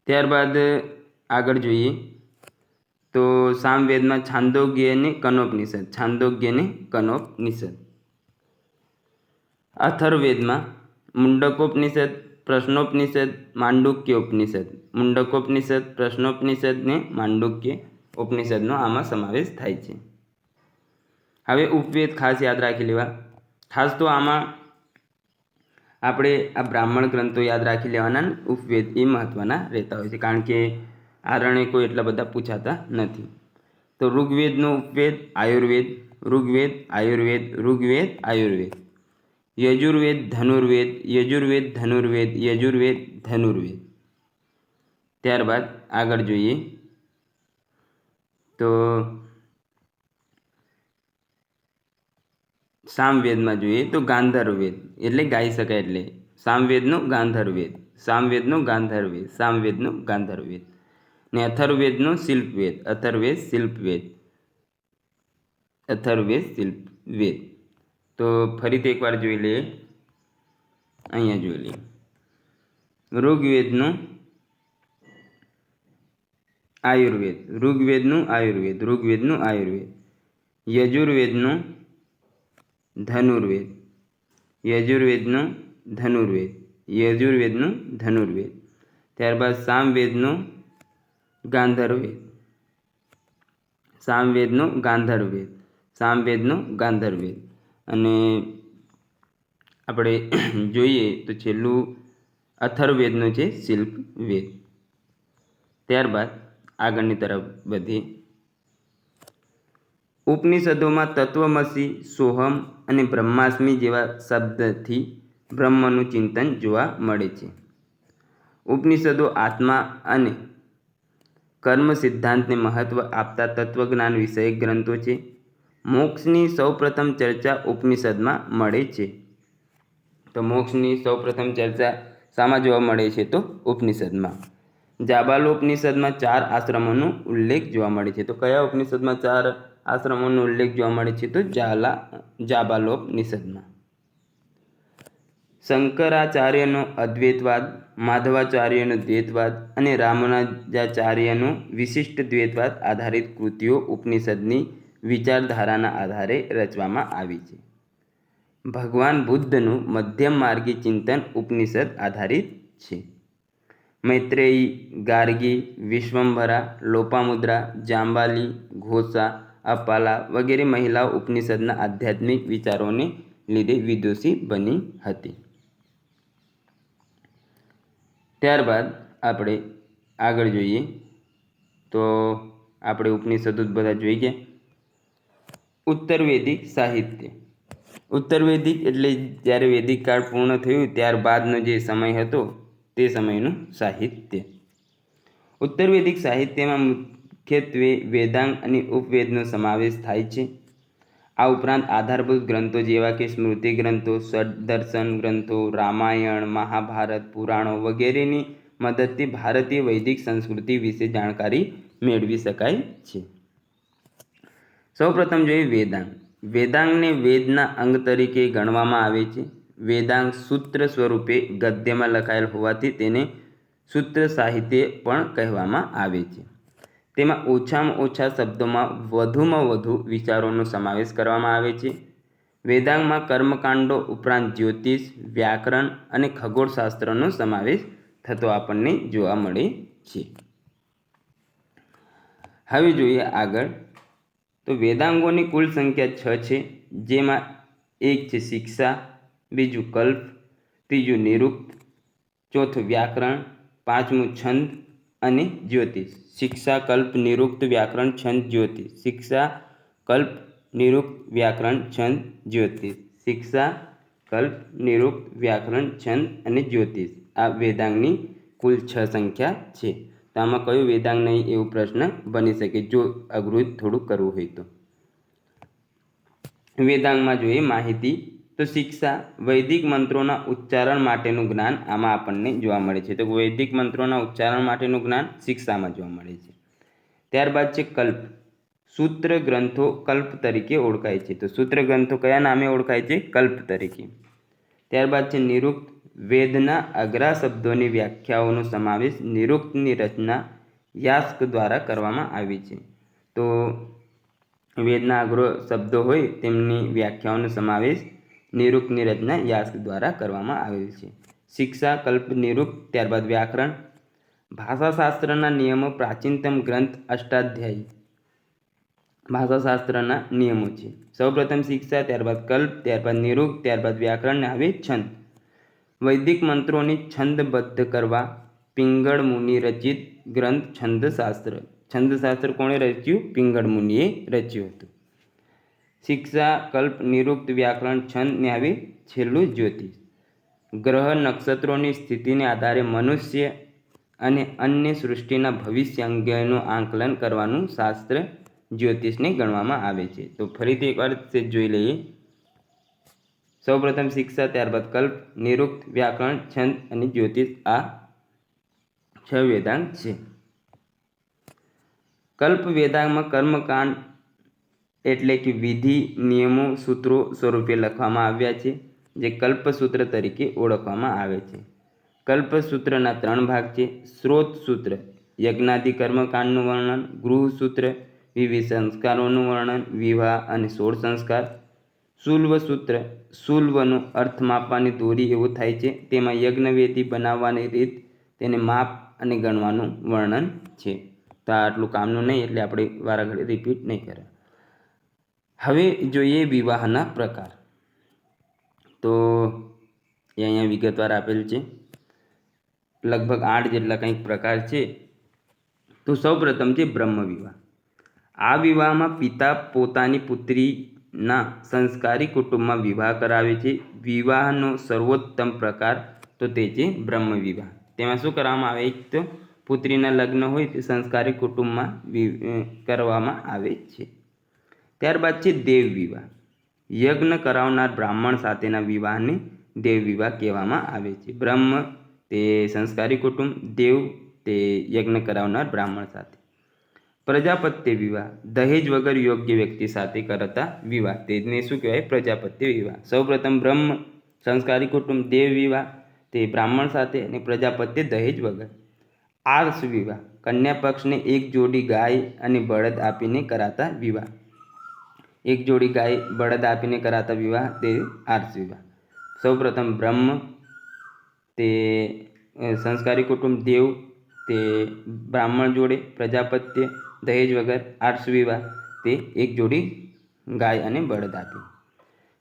ત્યારબાદ આગળ જોઈએ તો સામવેદમાં છાંદોગ્ય અને કનોપનિષદ, છાંદોગ્ય અને કનોપનિષદ. અથર્વવેદમાં મુંડકોપનિષદ, પ્રશ્નોપનિષદ, માંડુક્યોપનિષદ, મુંડકોપનિષદ, પ્રશ્નોપનિષદ ને માંડુક્ય ઉપનિષદનો આમાં સમાવેશ થાય છે. હવે ઉપવેદ ખાસ યાદ રાખી લેવા. ખાસ તો આમાં આપણે આ બ્રાહ્મણ ગ્રંથો યાદ રાખી લેવાના. ઉપવેદ એ મહત્ત્વના રહેતા હોય છે કારણ કે આરણ્યકો એટલા બધા પૂછાતા નથી. તો ઋગ્વેદનો ઉપવેદ આયુર્વેદ, ઋગ્વેદ આયુર્વેદ, ઋગ્વેદ આયુર્વેદ. યજુર્વેદ ધનુર્વેદ, યજુર્વેદ ધનુર્વેદ, યજુર્વેદ ધનુર્વેદ. ત્યારબાદ આગળ જોઈએ તો સામવેદમાં જોઈએ તો ગાંધર્વવેદ એટલે ગાઈ શકાય એટલે સામવેદનો ગાંધર્વવેદ, સામવેદનો ગાંધર્વવેદ, સામવેદનો ગાંધર્વવેદ. ને અથર્વવેદનો શિલ્પવેદ, અથર્વવેદ શિલ્પવેદ, અથર્વવેદ શિલ્પવેદ. તો ફરીથી એકવાર જોઈ લઈએ. અહીંયા જોઈ લઈએ ઋગ્વેદનું આયુર્વેદ, ઋગ્વેદનું આયુર્વેદ, ઋગ્વેદનું આયુર્વેદ. યજુર્વેદનું ધનુર્વેદ, યજુર્વેદનું ધનુર્વેદ, યજુર્વેદનું ધનુર્વેદ. ત્યારબાદ સામવેદનું ગાંધર્વવેદ, સામવેદનું ગાંધર્વવેદ, સામવેદનું ગાંધર્વવેદ. અને આપણે જોઈએ તો છેલ્લું અથર્વવેદનું છે શિલ્પવેદ. ત્યારબાદ આગળની તરફ વધીએ. ઉપનિષદોમાં તત્વમસી, સોહમ અને બ્રહ્માસ્મિ જેવા શબ્દથી બ્રહ્મનું ચિંતન જોવા મળે છે. ઉપનિષદો આત્મા અને કર્મ સિદ્ધાંતને મહત્ત્વ આપતા તત્વજ્ઞાન વિષયક ગ્રંથો છે. મોક્ષની સૌપ્રથમ ચર્ચા ઉપનિષદમાં મળે છે. તો મોક્ષની સૌપ્રથમ ચર્ચા શામાં જોવા મળે છે? તો ઉપનિષદમાં. જાબાલોપનિષદમાં 4 આશ્રમોનો ઉલ્લેખ જોવા મળે છે. તો કયા ઉપનિષદમાં 4 આશ્રમોનો ઉલ્લેખ જોવા મળે છે? તો જાબાલોપનિષદમાં. શંકરાચાર્યનો અદ્વૈતવાદ, માધવાચાર્યનો દ્વૈતવાદ અને રામાનુજાચાર્યનો વિશિષ્ટ દ્વૈતવાદ આધારિત કૃતિઓ ઉપનિષદની વિચારધારાના આધારે રચવામાં આવી છે. ભગવાન બુદ્ધનું મધ્યમ માર્ગી ચિંતન ઉપનિષદ આધારિત છે. મૈત્રેયી, ગાર્ગી, વિશ્વંભરા, લોપામુદ્રા, જાંબાલી, ઘોષા, અપાલા વગેરે મહિલાઓ ઉપનિષદના આધ્યાત્મિક વિચારોને લીધે વિદુષી બની હતી. ત્યારબાદ આપણે આગળ જોઈએ તો આપણે ઉપનિષદો બધા જોઈ ગયા. ઉત્તર વૈદિક સાહિત્ય. ઉત્તર વૈદિક એટલે જ્યારે વૈદિક કાળ પૂર્ણ થયું ત્યારબાદનો જે સમય હતો તે સમયનું સાહિત્ય. ઉત્તર વૈદિક સાહિત્યમાં મુખ્યત્વે વેદાંગ અને ઉપવેદનો સમાવેશ થાય છે. આ ઉપરાંત આધારભૂત ગ્રંથો જેવા કે સ્મૃતિ ગ્રંથો, સદર્શન ગ્રંથો, રામાયણ, મહાભારત, પુરાણો વગેરેની મદદથી ભારતીય વૈદિક સંસ્કૃતિ વિશે જાણકારી મેળવી શકાય છે. સૌપ્રથમ જોઈએ વેદાંગ. વેદાંગને વેદના અંગ તરીકે ગણવામાં આવે છે. વેદાંગ સૂત્ર સ્વરૂપે ગદ્યમાં લખાયેલ હોવાથી તેને સૂત્ર સાહિત્ય પણ કહેવામાં આવે છે. તેમાં ઓછામાં ઓછા શબ્દોમાં વધુમાં વધુ વિચારોનો સમાવેશ કરવામાં આવે છે. વેદાંગમાં કર્મકાંડો ઉપરાંત જ્યોતિષ, વ્યાકરણ અને ખગોળશાસ્ત્રનો સમાવેશ થતો આપણને જોવા મળે છે. હવે જોઈએ આગળ. તો વેદાંગોની કુલ સંખ્યા 6 છે, જેમાં એક છે શિક્ષા, બીજું કલ્પ, ત્રીજું નિરુક્ત, ચોથું વ્યાકરણ, પાંચમું છંદ અને જ્યોતિષ. શિક્ષા, કલ્પ, નિરુક્ત, વ્યાકરણ, છંદ, જ્યોતિષ. શિક્ષા, કલ્પ, નિરુક્ત, વ્યાકરણ, છંદ, જ્યોતિષ. શિક્ષા, કલ્પ, નિરુક્ત, વ્યાકરણ, છંદ અને જ્યોતિષ. આ વેદાંગની કુલ 6 સંખ્યા છે. તો આમાં કયું વેદાંગ નહીં એવું પ્રશ્ન બની શકે જો અઘરું થોડું કરવું હોય તો. વેદાંગમાં જોઈએ માહિતી. તો શિક્ષા, વૈદિક મંત્રોના ઉચ્ચારણ માટેનું જ્ઞાન આમાં આપણને જોવા મળે છે. તો વૈદિક મંત્રોના ઉચ્ચારણ માટેનું જ્ઞાન શિક્ષામાં જોવા મળે છે. ત્યારબાદ છે કલ્પ. સૂત્ર ગ્રંથો કલ્પ તરીકે ઓળખાય છે. તો સૂત્ર ગ્રંથો કયા નામે ઓળખાય છે? કલ્પ તરીકે. ત્યારબાદ છે નિરુક્ત. વેદના અઘરા શબ્દોની વ્યાખ્યાઓનો સમાવેશ નિરુક્તની રચના યાસ્ક દ્વારા કરવામાં આવી છે. તો વેદના અઘરો શબ્દો હોય તેમની વ્યાખ્યાઓનો સમાવેશ નિરુક્તની રચના યાસ્ક દ્વારા કરવામાં આવેલ છે. શિક્ષા, કલ્પ, નિરુક્ત. ત્યારબાદ વ્યાકરણ. ભાષાશાસ્ત્રના નિયમો પ્રાચીનતમ ગ્રંથ અષ્ટાધ્યાયી ભાષાશાસ્ત્રના નિયમો છે. સૌપ્રથમ શિક્ષા, ત્યારબાદ કલ્પ, ત્યારબાદ નિરુક્ત, ત્યારબાદ વ્યાકરણ ને હવે છંદ. વૈદિક મંત્રોની છંદબદ્ધ કરવા પિંગળ મુનિ રચિત ગ્રંથ છંદશાસ્ત્ર. છંદશાસ્ત્ર કોણે રચ્યું? પિંગળ મુનિએ રચ્યું હતું. શિક્ષા, કલ્પ, નિરુક્ત, વ્યાકરણ, છંદ ને હવે છેલ્લું જ્યોતિષ. ગ્રહ નક્ષત્રોની સ્થિતિને આધારે મનુષ્ય અને અન્ય સૃષ્ટિના ભવિષ્ય અંગેનું આંકલન કરવાનું શાસ્ત્ર જ્યોતિષને ગણવામાં આવે છે. તો ફરીથી એકવાર જોઈ લઈએ. સૌપ્રથમ શિક્ષા, ત્યારબાદ કલ્પ, નિરુક્ત, વ્યાકરણ, છંદ અને જ્યોતિષ. આ 6 વેદાંગ છે. કલ્પ વેદાંગમાં કર્મકાંડ એટલે કે વિધિ, નિયમો, સૂત્રો સ્વરૂપે લખવામાં આવ્યા છે, જે કલ્પસૂત્ર તરીકે ઓળખવામાં આવે છે. કલ્પસૂત્રના 3 ભાગ છે. સ્ત્રોત સૂત્ર યજ્ઞાદિ કર્મકાંડનું વર્ણન, ગૃહ સૂત્ર વિવિધ સંસ્કારોનું વર્ણન, વિવાહ અને 16 સંસ્કાર. શુલ્વ સૂત્ર શુલ્વનો અર્થ માપવાની દોરી એવો થાય છે. તેમાં યજ્ઞવેદી બનાવવાની રીત, તેને માપ અને ગણવાનું વર્ણન છે. તો આટલું કામનું નહીં એટલે આપણે વારાઘડી રિપીટ નહીં કરે. હવે જોઈએ વિવાહના પ્રકાર. તો એ અહીંયા વિગતવાર આપેલ છે. લગભગ 8 જેટલા કંઈક પ્રકાર છે. તો સૌપ્રથમ છે બ્રહ્મ વિવાહ. આ વિવાહમાં પિતા પોતાની પુત્રીના સંસ્કારી કુટુંબમાં વિવાહ કરાવે છે. વિવાહનો સર્વોત્તમ પ્રકાર તો તે છે બ્રહ્મ વિવાહ. તેમાં શું કરવામાં આવે? એક તો પુત્રીના લગ્ન હોય તે સંસ્કારી કુટુંબમાં કરવામાં આવે છે. ત્યારબાદ છે દેવ વિવાહ. યજ્ઞ કરાવનાર બ્રાહ્મણ સાથેના વિવાહને દેવ વિવાહ કહેવામાં આવે છે. બ્રહ્મ તે સંસ્કારી કુટુંબ, દેવ તે યજ્ઞ કરાવનાર બ્રાહ્મણ સાથે. પ્રજાપત્ય વિવાહ દહેજ વગર યોગ્ય વ્યક્તિ સાથે કરતા વિવાહ, તેને શું કહેવાય? પ્રજાપત્ય વિવાહ. સૌપ્રથમ બ્રહ્મ સંસ્કારી કુટુંબ, દેવ વિવાહ તે બ્રાહ્મણ સાથે અને પ્રજાપત્ય દહેજ વગર. આર્ષ વિવાહ કન્યા પક્ષને એક જોડી ગાય અને બળદ આપીને કરાતા વિવાહ. એક જોડી ગાય બળદ આપીને કરાતા વિવાહ તે આર્ષ વિવાહ. સૌપ્રથમ બ્રહ્મ તે સંસ્કારી કુટુંબ, દેવ તે બ્રાહ્મણ જોડે, પ્રજાપત્ય દહેજ વગર, આર્ષ વિવાહ તે એક જોડી ગાય અને બળદ આપી.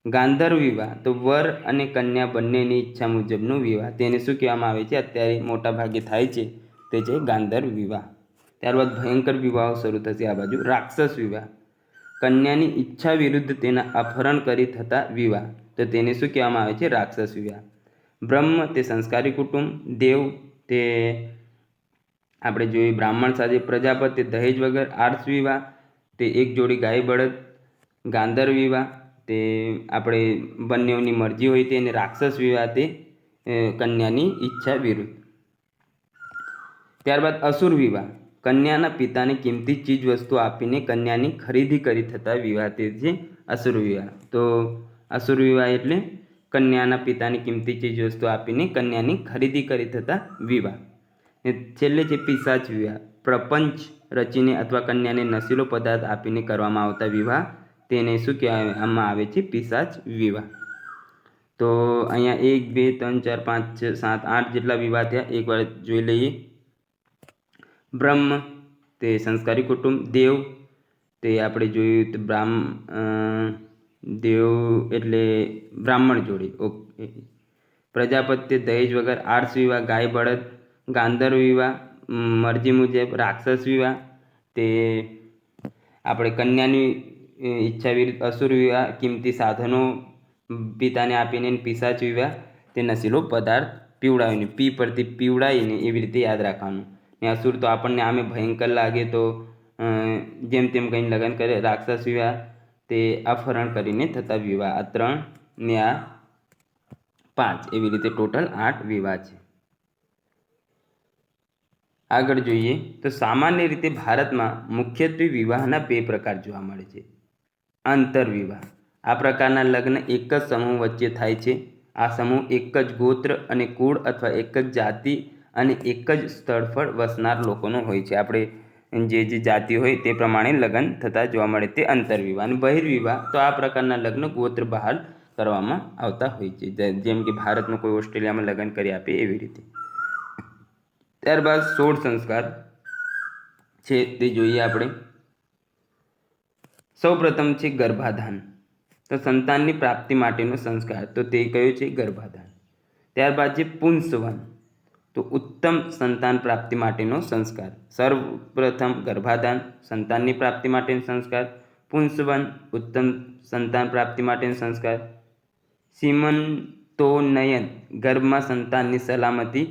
ગાંધર્વ વિવાહ તો વર અને કન્યા બંનેની ઈચ્છા મુજબનું વિવાહ, તેને શું કહેવામાં આવે છે? અત્યારે મોટા ભાગે થાય છે તે છે ગાંધર્વ વિવાહ. ત્યારબાદ ભયંકર વિવાહો શરૂ થશે આ બાજુ. રાક્ષસ વિવાહ, કન્યાની ઈચ્છા વિરુદ્ધ તેના અપહરણ કરી થતા વિવાહ, તો તેને શું કહેવામાં આવે છે? રાક્ષસ વિવાહ. બ્રહ્મ તે સંસ્કારી કુટુંબ, દેવ તે આપણે જોયું બ્રાહ્મણ સાથે, પ્રજાપતિ દહેજ વગર, આર્ષ વિવાહ તે એક જોડી ગાય બળદ, ગાંધર્વ વિવાહ તે આપણે બંનેની મરજી હોય તે, અને રાક્ષસ વિવાહ તે કન્યાની ઈચ્છા વિરુદ્ધ. ત્યારબાદ અસુર વિવાહ, કન્યાના પિતાને કિંમતી ચીજ વસ્તુ આપીને કન્યાની ખરીદી કરી થતા વિવાહ તે છે અસુર વિવાહ. તો અસુર વિવાહ એટલે કન્યાના પિતાની કિંમતી ચીજ વસ્તુ આપીને કન્યાની ખરીદી કરી થતા વિવાહ. ને છેલ્લે છે પિશાચ વિવાહ, પ્રપંચ રચીને અથવા કન્યાને નશીલો પદાર્થ આપીને કરવામાં આવતા વિવાહ, તેને શું કહેવામાં આવે છે? પિશાચ વિવાહ. તો અહીંયા 1 2 3 4 5 6 7 8 જેટલા વિવાહ થયા. એકવાર જોઈ લઈએ. બ્રહ્મ તે સંસ્કારી કુટુંબ, દેવ તે આપણે જોયું તો દેવ એટલે બ્રાહ્મણ જોડે, ઓકે. પ્રજાપતિ દહેજ વગર, આર્ષ વિવાહ ગાય બળદ, ગાંધર્વ વિવાહ મરજી મુજબ, રાક્ષસ વિવાહ તે આપણે કન્યાની ઈચ્છા વિરુદ્ધ, અસુર વિવાહ કિંમતી સાધનો પિતાને આપીને, પિશાચ વિવાહ તે નશીલો પદાર્થ પીવડાવીને, પી પરથી પીવડાવીને એવી રીતે યાદ રાખવાનું. ને અસુર તો આપણને આમે ભયંકર લાગે તો જેમ તેમ કંઈ લગ્ન કરે. રાક્ષસ વિવાહ તે અપહરણ કરીને થતા વિવાહ. આ 3 ને આ 5 એવી રીતે ટોટલ 8 વિવાહ છે. આગળ જોઈએ તો સામાન્ય રીતે ભારતમાં મુખ્યત્વે વિવાહના 2 પ્રકાર જોવા મળે છે. આંતરવિવાહ, આ પ્રકારના લગ્ન એક જ સમૂહ વચ્ચે થાય છે. આ સમૂહ એક જ ગોત્ર અને કુળ અથવા એક જ જાતિ અને એક જ સ્થળ પર વસનાર લોકોનો હોય છે. આપણે જે જાતિ હોય તે પ્રમાણે લગ્ન થતા જોવા મળે તે આંતરવિવાહ. અને બહિર્વિવાહ તો આ પ્રકારના લગ્ન ગોત્ર બહાર કરવામાં આવતા હોય છે, જેમ કે ભારતમાં કોઈ ઓસ્ટ્રેલિયામાં લગ્ન કરી આપે એવી રીતે. ત્યારબાદ 16 સંસ્કાર છે તે જોઈએ આપણે. સૌપ્રથમ છે ગર્ભાધાન, તો સંતાનની પ્રાપ્તિ માટેનો સંસ્કાર, તો તે કયો છે? ગર્ભાધાન. ત્યારબાદ છે પુંસવન, તો ઉત્તમ સંતાન પ્રાપ્તિ માટેનો સંસ્કાર. સર્વપ્રથમ ગર્ભાધાન સંતાનની પ્રાપ્તિ માટેનો સંસ્કાર, પુંસવન ઉત્તમ સંતાન પ્રાપ્તિ માટેનો સંસ્કાર, સીમંતોન્નયન ગર્ભમાં સંતાનની સલામતી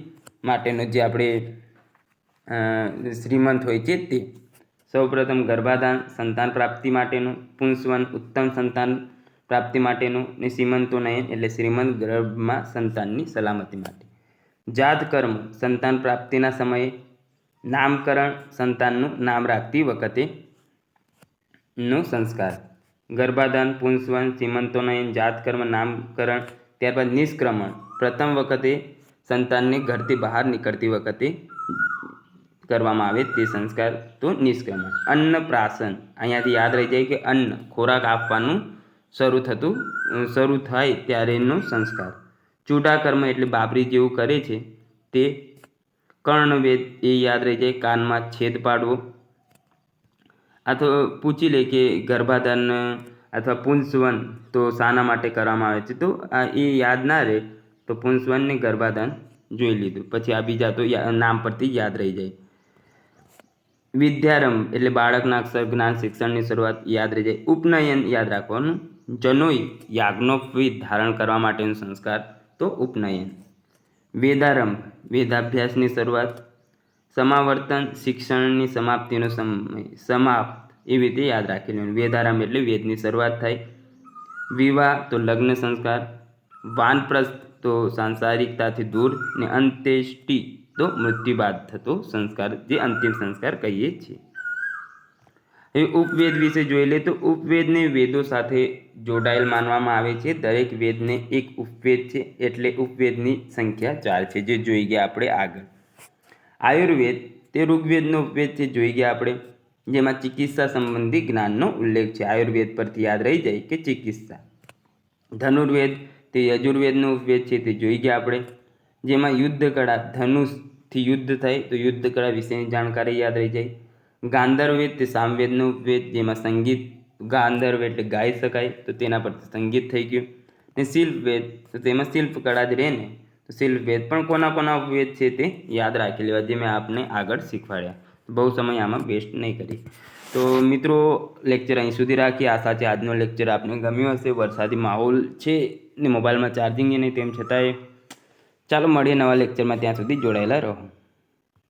માટેનો જે આપણે શ્રીમંત હોય છે તે. સૌપ્રથમ ગર્ભાધાન સંતાન પ્રાપ્તિ માટેનું, પુંસવન ઉત્તમ સંતાન પ્રાપ્તિ માટેનું, ને સીમંતોન્નયન એટલે શ્રીમંત ગર્ભમાં સંતાનની સલામતી માટે. જાતકર્મ સંતાન પ્રાપ્તિના સમયે, નામકરણ સંતાનનું નામ રાખતી વખતે નો સંસ્કાર. ગર્ભાધાન, પુંસવન, સીમંતોન્નયન, જાતકર્મ, નામકરણ. ત્યારબાદ નિષ્ક્રમણ, પ્રથમ વખતે સંતાનને ઘરથી બહાર નીકળતી વખતે કરવામાં આવે તે સંસ્કાર, તો નિષ્ક્રમણ. અન્નપ્રાશન, અહીંયાથી યાદ રહી જાય કે અન્ન ખોરાક આપવાનું શરૂ થાય ત્યારેનો સંસ્કાર. ચૂડાકર્મ એટલે બાબરી જેવું કરે છે તે. કર્ણવેદ એ યાદ રહી જાય, કાનમાં છેદ પાડવો. આ તો પૂછી લે કે ગર્ભાધાન અથવા પુંસવન તો શાના માટે કરવામાં આવે છે, તો આ એ યાદ ના રહે તો પુંસવન ને ગર્ભાધાન જોઈ લીધું. પછી આ બીજા તો નામ પરથી યાદ રહી જાય. વિદ્યારંભ એટલે બાળકના અક્ષર જ્ઞાન શિક્ષણની શરૂઆત યાદ રહી જાય. ઉપનયન યાદ રાખવાનું. જનોઈ યાજ્ઞોપવીત ધારણ કરવા માટેનો સંસ્કાર, તો ઉપનયન. વેદારંભ વેદાભ્યાસની શરૂઆત. સમાવર્તન શિક્ષણની સમાપ્તિનો સમય, સમાપ્ત એવી રીતે યાદ રાખી લેવાનું. વેદારંભ એટલે વેદની શરૂઆત થાય. વિવાહ તો લગ્ન સંસ્કાર. વાનપ્રસ્થ તો સાંસારિકતાથી દૂર, ને અંત્યેષ્ટિ તો મૃત્યુ બાદ થતો સંસ્કાર, જે અંતિમ સંસ્કાર કહીએ છીએ. હવે ઉપવેદ વિશે જોઈ લે તો ઉપવેદને વેદો સાથે જોડાયેલ માનવામાં આવે છે. દરેક વેદને એક ઉપવેદ છે, એટલે ઉપવેદની સંખ્યા 4 છે, જે જોઈ ગયા આપણે આગળ. આયુર્વેદ તે ઋગ્વેદનો ઉપવેદ છે, જોઈ ગયા આપણે, જેમાં ચિકિત્સા સંબંધી જ્ઞાનનો ઉલ્લેખ છે. આયુર્વેદ પરથી યાદ રહી જાય કે ચિકિત્સા. ધનુર્વેદ તે યજુર્વેદનો ઉપવેદ છે, તે જોઈ ગયા આપણે, જેમાં યુદ્ધ કળા ધનુષથી યુદ્ધ થાય તો યુદ્ધ કળા વિશેની જાણકારી યાદ રહી જાય. ગાંધર્વવેદ તે સામવેદનો ઉપવેદ, જેમાં સંગીત, ગાંધર્વ એટલે ગાઈ શકાય તો તેના પરથી સંગીત થઈ ગયું. ને શિલ્પવેદ તો તેમાં શિલ્પ કળા જ રહે ને, તો શિલ્પવેદ પણ કોના ઉપવેદ છે તે યાદ રાખી લેવા, જે મેં આપને આગળ શીખવાડ્યા. બહુ સમય આમાં વેસ્ટ નહીં કરીએ. તો મિત્રો લેક્ચર અહીં સુધી રાખીએ. આશા છે આજનો લેક્ચર આપને ગમ્યો હશે. વરસાદી માહોલ છે ને મોબાઈલમાં ચાર્જિંગ નહીં, તેમ છતાંય ચાલો મળીએ નવા લેક્ચરમાં. ત્યાં સુધી જોડાયેલા રહો.